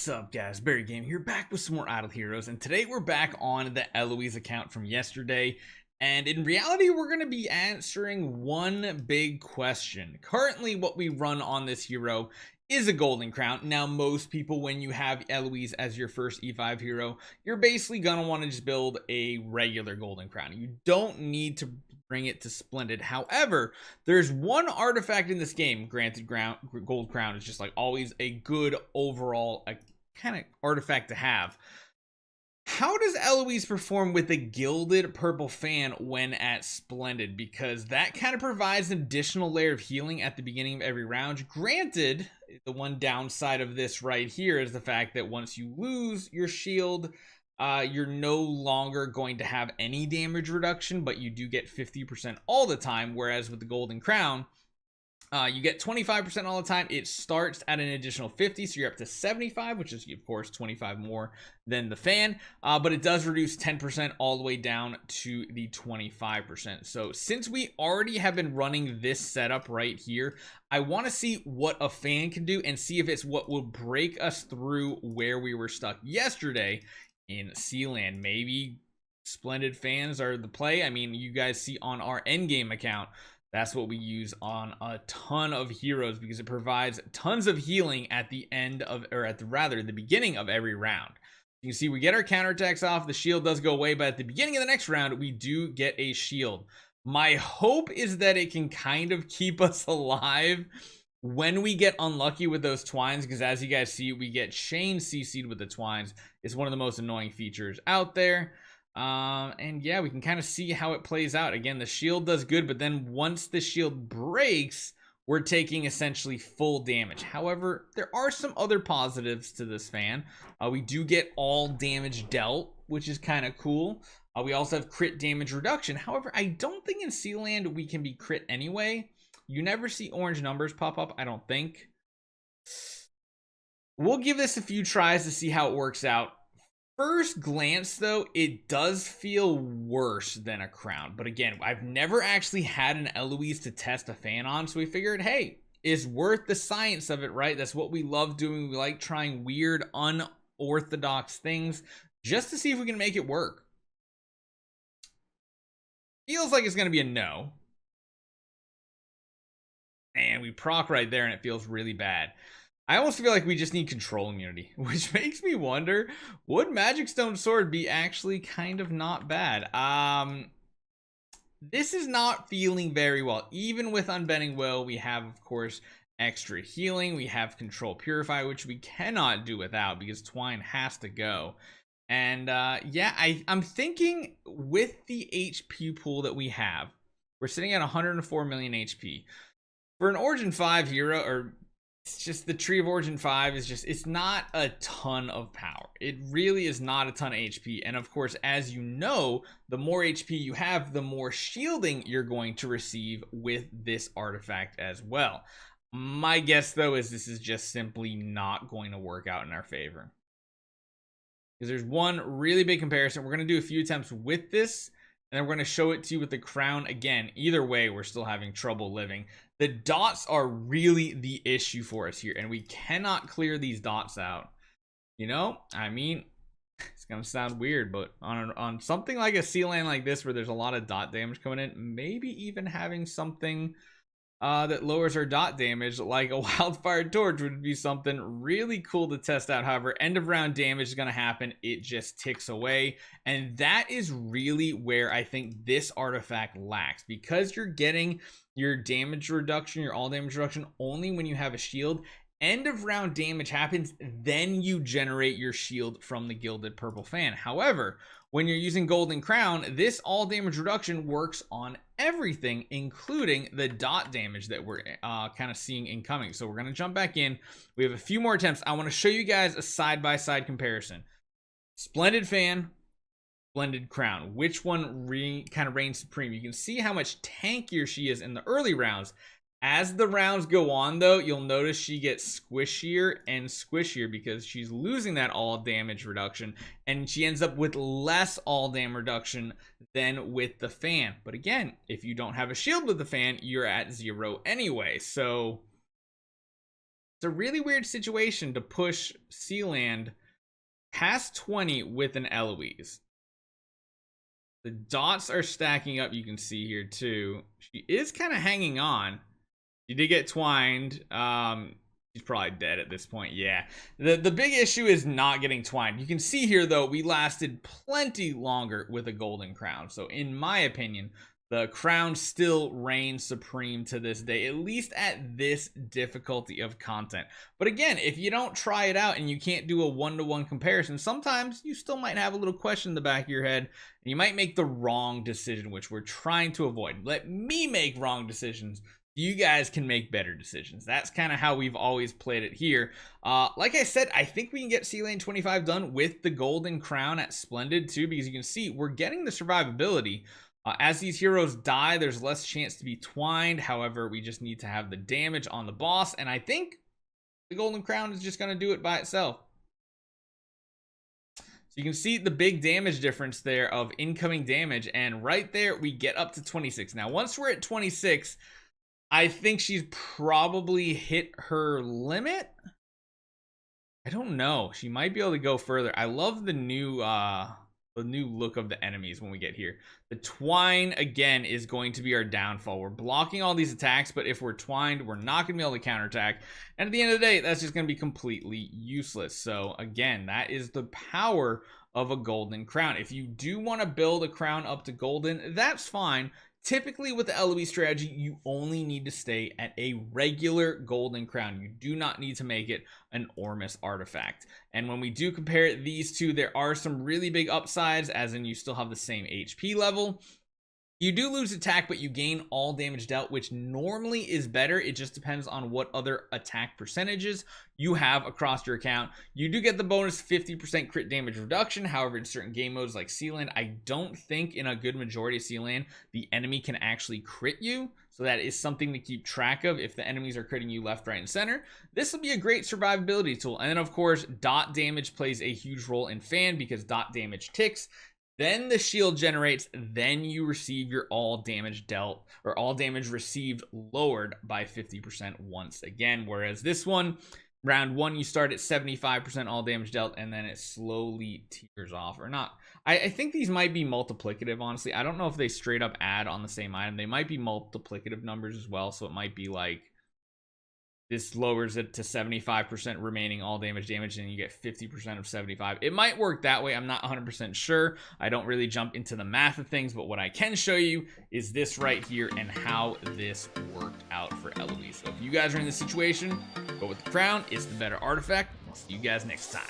What's up, guys? Barry Game here, back with some more Idle Heroes, and today we're back on the Eloise account from yesterday, and in reality we're going to be answering one big question. Currently what we run on this hero is a golden crown. Now most people, when you have Eloise as your first E5 hero, you're basically going to want to just build a regular golden crown. You don't need to bring it to Splendid. However, there's one artifact in this game. Granted, gold crown is just like always a good overall kind of artifact to have. How does Eloise perform with the Gilded purple fan when at Splendid? Because that kind of provides an additional layer of healing at the beginning of every round. Granted, the one downside of this right here is the fact that once you lose your shield, you're no longer going to have any damage reduction, but you do get 50% all the time. Whereas with the golden crown, you get 25% all the time. It starts at an additional 50, so you're up to 75, which is of course 25 more than the fan, but it does reduce 10% all the way down to the 25%. So since we already have been running this setup right here, I want to see what a fan can do and see if it's what will break us through where we were stuck yesterday in Sealand. Maybe Splendid fans are the play. I mean, you guys see on our endgame account, that's what we use on a ton of heroes because it provides tons of healing at the end of, or at the beginning of every round. You can see we get our counterattacks off, the shield does go away, but at the beginning of the next round, we do get a shield. My hope is that it can kind of keep us alive when we get unlucky with those twines, because as you guys see, we get chain CC'd with the twines. It's one of the most annoying features out there. And yeah, we can kind of see how it plays out. Again, the shield does good, but then once the shield breaks, we're taking essentially full damage. However, there are some other positives to this fan. We do get all damage dealt, which is kind of cool. We also have crit damage reduction. However, I don't think in Sealand we can be crit anyway. You never see orange numbers pop up, I don't think. We'll give this a few tries to see how it works out. First glance though, it does feel worse than a crown. But again, I've never actually had an Eloise to test a fan on, so we figured, hey, it's worth the science of it, right? That's what we love doing. We like trying weird, unorthodox things just to see if we can make it work. Feels like it's going to be a no. And we proc right there and it feels really bad. I almost feel like we just need control immunity, which makes me wonder, would Magic Stone Sword be actually kind of not bad? This is not feeling very well. Even with Unbending Will, we have, of course, extra healing. We have Control Purify, which we cannot do without because Twine has to go. And yeah, I'm thinking with the HP pool that we have, we're sitting at 104 million HP. For an Origin 5 hero, or it's just the Tree of Origin 5 is just, it's not a ton of power. It really is not a ton of HP. And of course, as you know, the more HP you have, the more shielding you're going to receive with this artifact as well. My guess though is this is just simply not going to work out in our favor. Because there's one really big comparison. We're going to do a few attempts with this, and then we're going to show it to you with the crown again. Either way, we're still having trouble living. The dots are really the issue for us here, and we cannot clear these dots out. You know, I mean, it's going to sound weird, but on something like a Sealand like this where there's a lot of dot damage coming in, maybe even having something that lowers our dot damage like a Wildfire Torch would be something really cool to test out. However, end of round damage is going to happen. It just ticks away, and that is really where I think this artifact lacks, because you're getting your damage reduction, your all damage reduction only when you have a shield. End of round damage happens, then you generate your shield from the Gilded purple fan. However, when you're using Golden Crown, this all damage reduction works on everything, including the dot damage that we're kind of seeing incoming. So we're going to jump back in. We have a few more attempts. I want to show you guys a side-by-side comparison. Splendid fan, Splendid crown. Which one kind of reigns supreme? You can see how much tankier she is in the early rounds. As the rounds go on though, you'll notice she gets squishier and squishier because she's losing that all damage reduction, and she ends up with less all damage reduction than with the fan. But again, if you don't have a shield with the fan, you're at 0 anyway. So It's a really weird situation to push Sealand past 20 with an Eloise. The dots are stacking up, you can see here too. She is kind of hanging on. She did get twined. She's probably dead at this point. Yeah. The big issue is not getting twined. You can see here though, we lasted plenty longer with a golden crown. So in my opinion, the crown still reigns supreme to this day, at least at this difficulty of content. But again, if you don't try it out and you can't do a one-to-one comparison, sometimes you still might have a little question in the back of your head, and you might make the wrong decision, which we're trying to avoid. Let me make wrong decisions. You guys can make better decisions. That's kind of how we've always played it here. Like I said, I think we can get C-Lane 25 done with the golden crown at Splendid too, because you can see we're getting the survivability. As these heroes die, there's less chance to be twined. However, we just need to have the damage on the boss, and I think the golden crown is just going to do it by itself. So you can see the big damage difference there of incoming damage, and right there we get up to 26. Now, once we're at 26, I think she's probably hit her limit. I don't know. She might be able to go further. I love the new look of the enemies when we get here. The twine again is going to be our downfall. We're blocking all these attacks, but if we're twined, we're not going to be able to counterattack. And at the end of the day, that's just going to be completely useless. So again, that is the power of a golden crown. If you do want to build a crown up to golden, that's fine. Typically with the Eloise strategy, you only need to stay at a regular golden crown. You do not need to make it an Ormus artifact. And when we do compare these two, there are some really big upsides, as in you still have the same HP level. You do lose attack, but you gain all damage dealt, which normally is better. It just depends on what other attack percentages you have across your account. You do get the bonus 50% crit damage reduction. However, in certain game modes like Sealand, I don't think in a good majority of Sealand, the enemy can actually crit you. So that is something to keep track of if the enemies are critting you left, right, and center. This will be a great survivability tool. And then, of course, dot damage plays a huge role in Fan because dot damage ticks. Then the shield generates, then you receive your all damage dealt, or all damage received lowered by 50% once again. Whereas this one, round one, you start at 75% all damage dealt, and then it slowly teeters off. Or not. I think these might be multiplicative, honestly. I don't know if they straight up add on the same item. They might be multiplicative numbers as well, so it might be like this lowers it to 75% remaining all damage, and you get 50% of 75. It might work that way. I'm not 100% sure. I don't really jump into the math of things, but what I can show you is this right here and how this worked out for Eloise. So if you guys are in this situation, go with the crown. It's the better artifact. I'll see you guys next time.